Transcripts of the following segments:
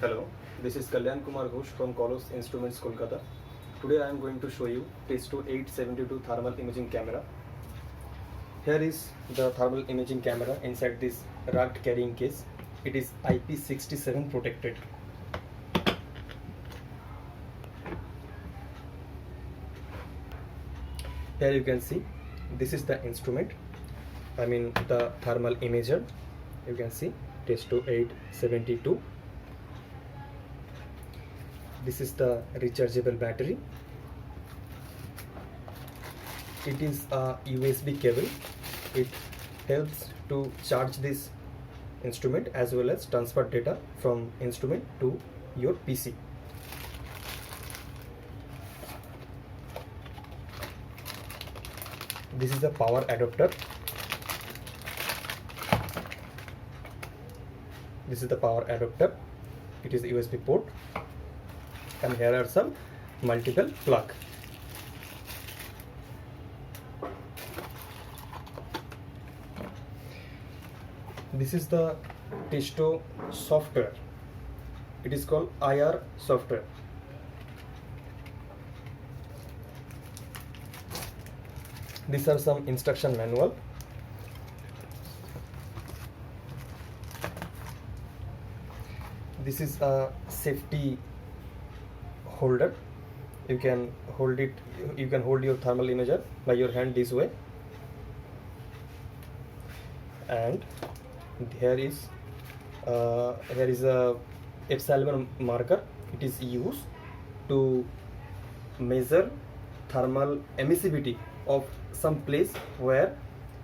Hello, this is Kalyan Kumar Ghosh from Kolos Instruments, Kolkata. Today I am going to show you Testo 872 thermal imaging camera. Here is the thermal imaging camera inside this rugged carrying case. It is IP67 protected. Here you can see this is the instrument, the thermal imager. You can see Testo 872. This is the rechargeable battery. It is a USB cable. It helps to charge this instrument as well as transfer data from instrument to your PC. This is the power adapter. This is the power adapter. It is USB port, and here are some multiple plug. This is the Testo software. It is called IR software. These are some instruction manual. This is a safety holder. You can hold it. You can hold your thermal imager by your hand this way, and here is a epsilon marker. It is used to measure thermal emissivity of some place where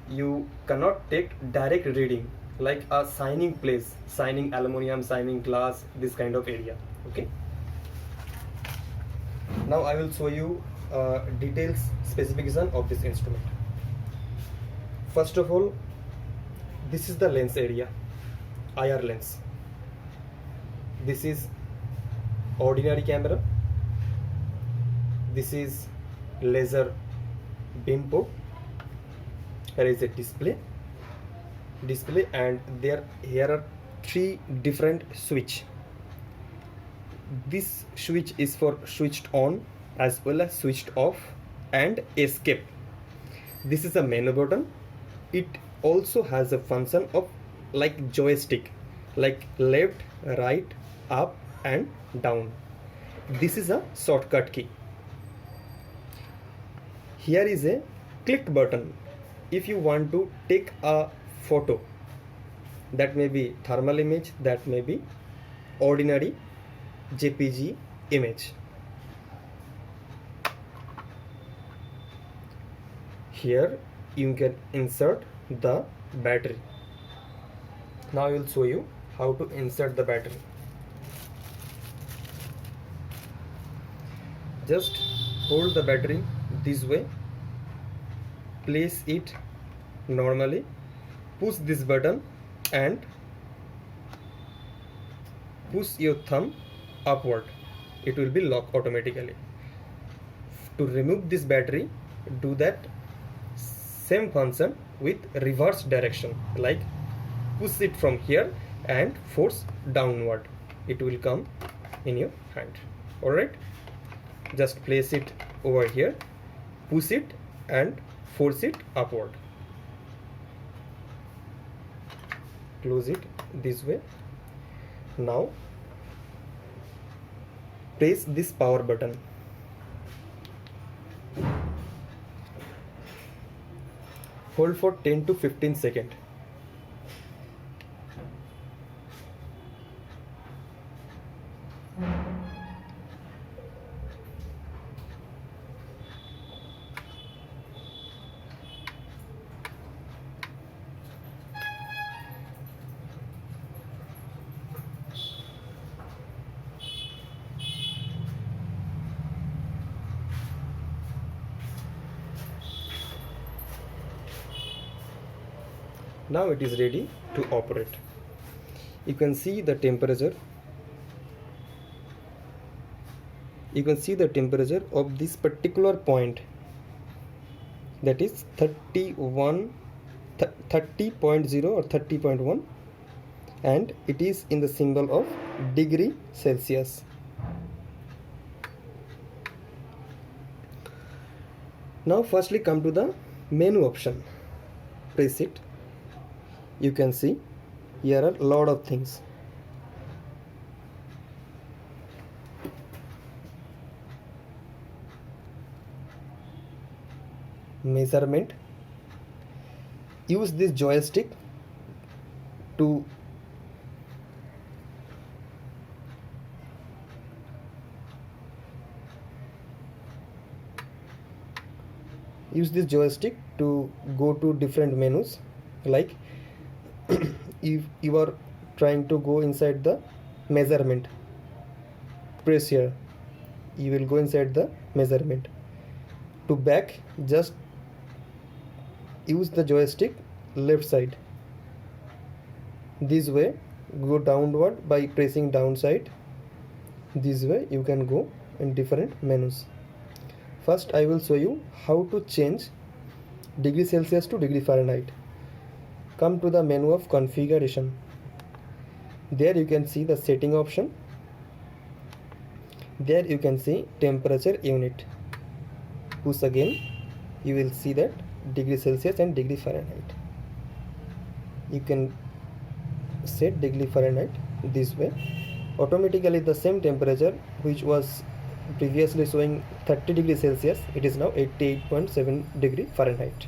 you cannot take direct reading, like a shining place, shining aluminum, shining glass, this kind of area. Okay. Now I will show you details specification of this instrument. First of all, this is the lens area, IR lens. This is ordinary camera. This is laser beam port. Here is a display, and here are three different switch. This switch is for switched on as well as switched off and escape. This is a menu button. It also has a function of like joystick, like left, right, up and down. This is a shortcut key. Here is a click button. If you want to take a photo, that may be thermal image, that may be ordinary JPG image. Here you can insert the battery. Now I will show you how to insert the battery. Just hold the battery this way, place it normally, push this button and push your thumb upward. It will be locked automatically. To remove this battery, do that same function with reverse direction, like push it from here and force downward. It will come in your hand. Alright, just place it over here, push it and force it upward. Close it this way. Now press this power button. Hold for 10 to 15 seconds. Now it is ready to operate. You can see the temperature. You can see the temperature of this particular point, that is 30.0 or 30.1, and it is in the symbol of degree Celsius. Now firstly come to the menu option. Press it. You can see here are a lot of things. Measurement. Use this joystick to go to different menus. Like if you are trying to go inside the measurement, press here, you will go inside the measurement. To back, just use the joystick left side. This way, go downward by pressing downside. This way you can go in different menus. First I will show you how to change degree Celsius to degree Fahrenheit. Come to the menu of configuration. There you can see the setting option. There you can see temperature unit. Push again, you will see that degree Celsius and degree Fahrenheit. You can set degree Fahrenheit this way. Automatically the same temperature which was previously showing 30 degrees Celsius, it is now 88.7 degree Fahrenheit.